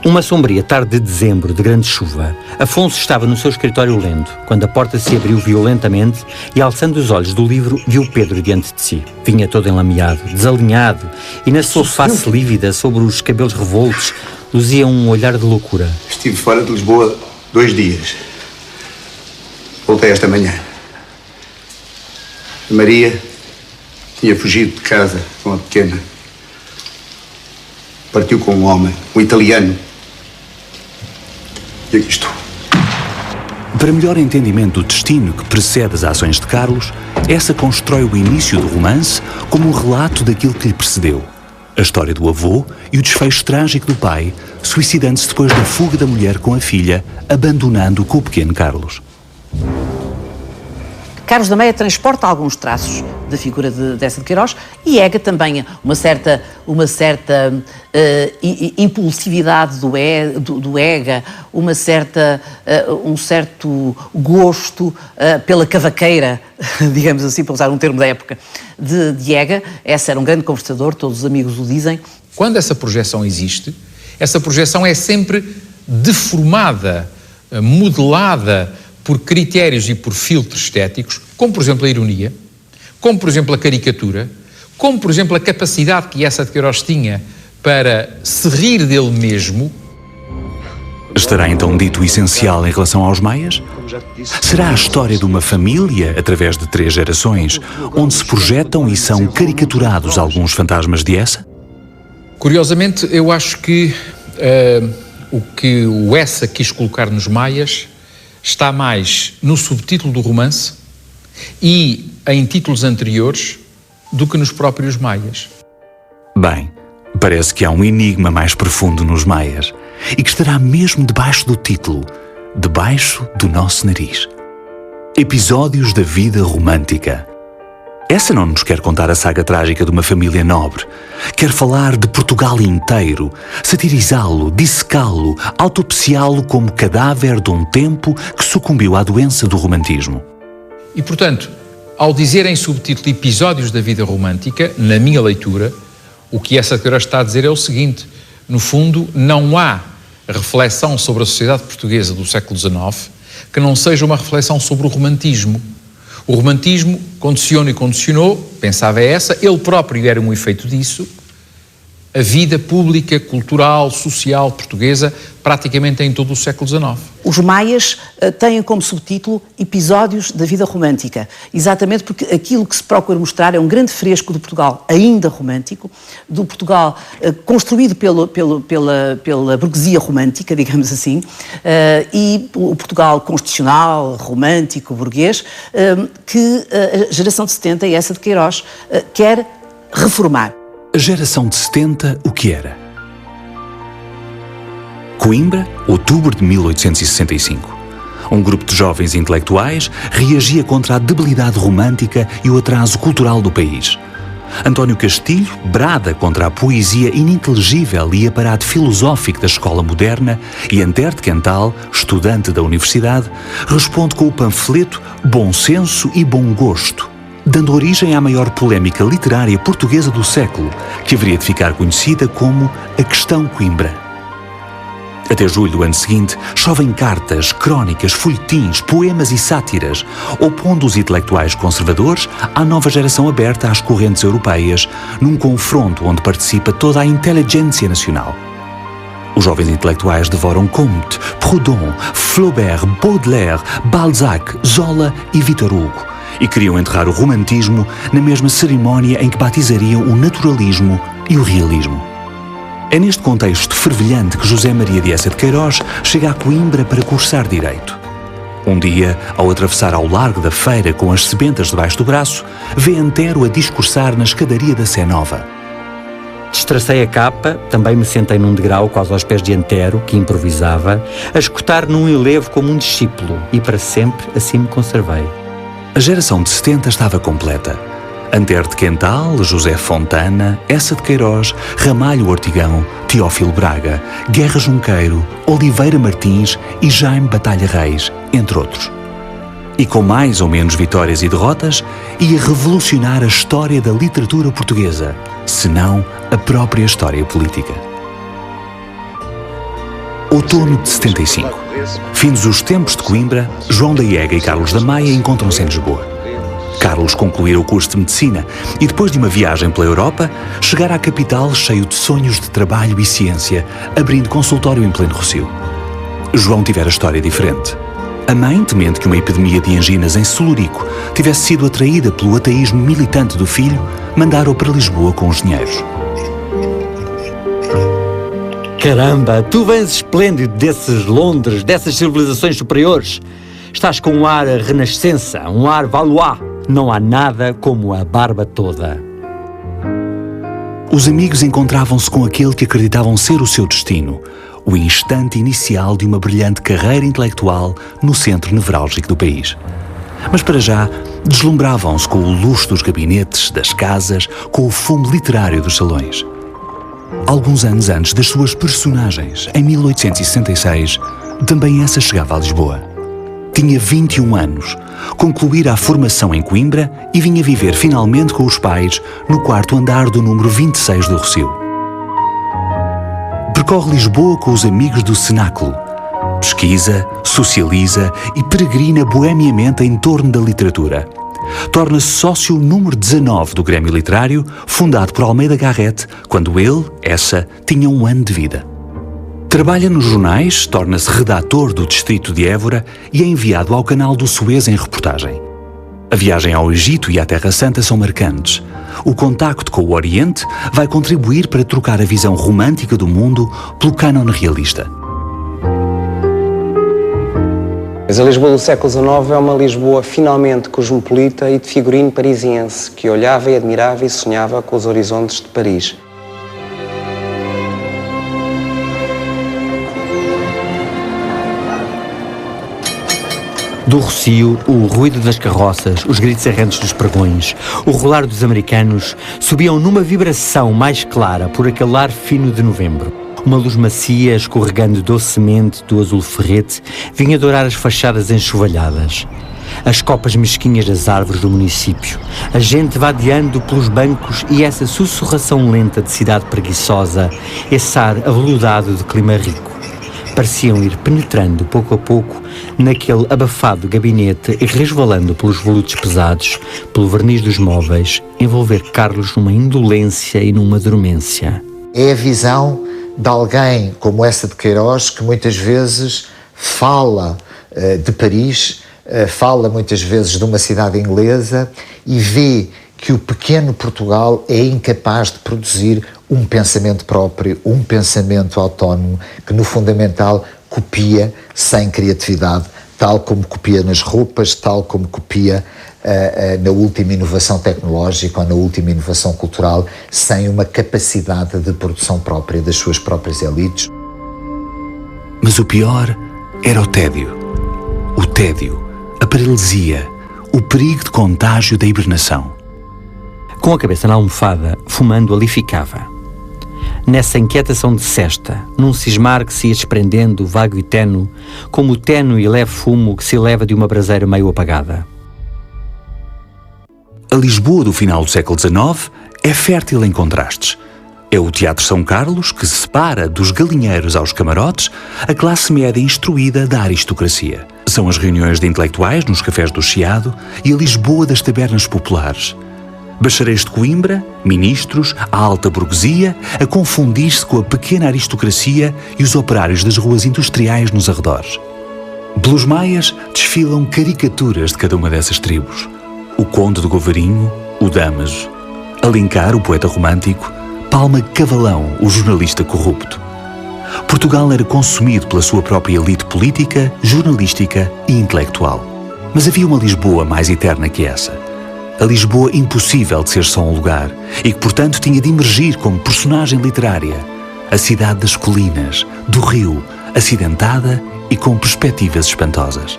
Uma sombria tarde de dezembro, de grande chuva, Afonso estava no seu escritório lendo, quando a porta se abriu violentamente e, alçando os olhos do livro, viu Pedro diante de si. Vinha todo enlameado, desalinhado, e na sua face lívida, sobre os cabelos revoltos, luzia um olhar de loucura. Estive fora de Lisboa 2 dias. Voltei esta manhã. A Maria tinha fugido de casa com a pequena. Partiu com um homem, um italiano. E aqui estou. Para melhor entendimento do destino que precede as ações de Carlos, essa constrói o início do romance como um relato daquilo que lhe precedeu. A história do avô e o desfecho trágico do pai, suicidando-se depois da fuga da mulher com a filha, abandonando com o pequeno Carlos. Carlos da Meia transporta alguns traços da figura de Eça de Queiroz e Ega também uma certa impulsividade do Ega, um certo gosto pela cavaqueira, digamos assim, para usar um termo da época, de Ega. Essa era um grande conversador, todos os amigos o dizem. Quando essa projeção existe, essa projeção é sempre deformada, modelada por critérios e por filtros estéticos, como por exemplo a ironia, como por exemplo a caricatura, como por exemplo a capacidade que Eça de Queiroz tinha para se rir dele mesmo. Estará então dito o essencial em relação aos maias? Será a história de uma família, através de 3 gerações, onde se projetam e são caricaturados alguns fantasmas de Eça? Curiosamente, eu acho que o que o Eça quis colocar nos maias está mais no subtítulo do romance e em títulos anteriores do que nos próprios maias. Bem, parece que há um enigma mais profundo nos maias e que estará mesmo debaixo do título, debaixo do nosso nariz. Episódios da vida romântica. Essa não nos quer contar a saga trágica de uma família nobre. Quer falar de Portugal inteiro, satirizá-lo, dissecá-lo, autopsiá-lo como cadáver de um tempo que sucumbiu à doença do romantismo. E, portanto, ao dizer em subtítulo Episódios da vida romântica, na minha leitura, o que Eça de Queiroz está a dizer é o seguinte: no fundo, não há reflexão sobre a sociedade portuguesa do século XIX que não seja uma reflexão sobre o romantismo. O romantismo condiciona e condicionou, pensava Eça, ele próprio era um efeito disso, a vida pública, cultural, social portuguesa praticamente em todo o século XIX. Os maias têm como subtítulo Episódios da vida romântica, exatamente porque aquilo que se procura mostrar é um grande fresco do Portugal ainda romântico, do Portugal construído pela burguesia romântica, digamos assim, e o Portugal constitucional, romântico, burguês, que a geração de 70 e Eça de Queiroz quer reformar. A geração de 70, o que era? Coimbra, outubro de 1865. Um grupo de jovens intelectuais reagia contra a debilidade romântica e o atraso cultural do país. António Castilho brada contra a poesia ininteligível e aparato filosófico da escola moderna e Antero de Quental, estudante da universidade, responde com o panfleto Bom Senso e Bom Gosto, dando origem à maior polémica literária portuguesa do século, que haveria de ficar conhecida como a Questão Coimbra. Até julho do ano seguinte, chovem cartas, crónicas, folhetins, poemas e sátiras, opondo os intelectuais conservadores à nova geração aberta às correntes europeias, num confronto onde participa toda a inteligência nacional. Os jovens intelectuais devoram Comte, Proudhon, Flaubert, Baudelaire, Balzac, Zola e Victor Hugo, e queriam enterrar o romantismo na mesma cerimónia em que batizariam o naturalismo e o realismo. É neste contexto fervilhante que José Maria de Eça de Queiroz chega a Coimbra para cursar Direito. Um dia, ao atravessar ao largo da feira com as sebentas debaixo do braço, vê Antero a discursar na escadaria da Sé Nova. Destracei a capa, também me sentei num degrau quase aos pés de Antero, que improvisava, a escutar num elevo como um discípulo, e para sempre assim me conservei. A geração de 70 estava completa. Antero de Quental, José Fontana, Eça de Queiroz, Ramalho Ortigão, Teófilo Braga, Guerra Junqueiro, Oliveira Martins e Jaime Batalha Reis, entre outros. E com mais ou menos vitórias e derrotas, ia revolucionar a história da literatura portuguesa, se não a própria história política. Outono de 75. Findos os tempos de Coimbra, João da Iega e Carlos da Maia encontram-se em Lisboa. Carlos concluíra o curso de Medicina e, depois de uma viagem pela Europa, chegara à capital cheio de sonhos de trabalho e ciência, abrindo consultório em pleno Rossio. João tivera história diferente. A mãe, temente que uma epidemia de anginas em Celurico tivesse sido atraída pelo ateísmo militante do filho, mandara-o para Lisboa com os dinheiros. Caramba, tu vens esplêndido desses Londres, dessas civilizações superiores. Estás com um ar renascença, um ar Valois. Não há nada como a barba toda. Os amigos encontravam-se com aquele que acreditavam ser o seu destino, o instante inicial de uma brilhante carreira intelectual no centro nevrálgico do país. Mas para já, deslumbravam-se com o luxo dos gabinetes, das casas, com o fumo literário dos salões. Alguns anos antes das suas personagens, em 1866, também essa chegava a Lisboa. Tinha 21 anos, concluíra a formação em Coimbra e vinha viver finalmente com os pais no quarto andar do número 26 do Rossio. Percorre Lisboa com os amigos do cenáculo. Pesquisa, socializa e peregrina boemiamente em torno da literatura. Torna-se sócio número 19 do Grêmio Literário, fundado por Almeida Garrett, quando ele, tinha 1 ano de vida. Trabalha nos jornais, torna-se redator do Distrito de Évora e é enviado ao Canal do Suez em reportagem. A viagem ao Egito e à Terra Santa são marcantes. O contacto com o Oriente vai contribuir para trocar a visão romântica do mundo pelo cânone realista. Mas a Lisboa do século XIX é uma Lisboa finalmente cosmopolita e de figurino parisiense, que olhava e admirava e sonhava com os horizontes de Paris. Do Rossio, o ruído das carroças, os gritos errantes dos pregões, o rolar dos americanos subiam numa vibração mais clara por aquele ar fino de novembro. Uma luz macia, escorregando docemente do azul ferrete, vinha dourar as fachadas enxovalhadas. As copas mesquinhas das árvores do município, a gente vadeando pelos bancos e essa sussurração lenta de cidade preguiçosa, esse ar aveludado de clima rico. Pareciam ir penetrando pouco a pouco naquele abafado gabinete e resvalando pelos volutos pesados, pelo verniz dos móveis, envolver Carlos numa indolência e numa dormência. É a visão de alguém como essa de Queiroz, que muitas vezes fala de Paris, fala muitas vezes de uma cidade inglesa e vê que o pequeno Portugal é incapaz de produzir um pensamento próprio, um pensamento autónomo, que no fundamental copia sem criatividade, tal como copia nas roupas, tal como copia na última inovação tecnológica ou na última inovação cultural, sem uma capacidade de produção própria das suas próprias elites. Mas o pior era o tédio. O tédio, a paralisia, o perigo de contágio da hibernação. Com a cabeça na almofada, fumando, ali ficava. Nessa inquietação de cesta, num cismar que se ia desprendendo, vago e ténue, como o ténue e leve fumo que se eleva de uma braseira meio apagada. A Lisboa do final do século XIX é fértil em contrastes. É o Teatro São Carlos que separa dos galinheiros aos camarotes a classe média instruída da aristocracia. São as reuniões de intelectuais nos cafés do Chiado e a Lisboa das tabernas populares. Bacharéis de Coimbra, ministros, a alta burguesia, a confundir-se com a pequena aristocracia e os operários das ruas industriais nos arredores. Pelos maias desfilam caricaturas de cada uma dessas tribos. O Conde de Govarinho, o Damaso. Alencar, o poeta romântico. Palma Cavalão, o jornalista corrupto. Portugal era consumido pela sua própria elite política, jornalística e intelectual. Mas havia uma Lisboa mais eterna que essa. A Lisboa impossível de ser só um lugar e que, portanto, tinha de emergir como personagem literária. A cidade das colinas, do rio, acidentada e com perspectivas espantosas.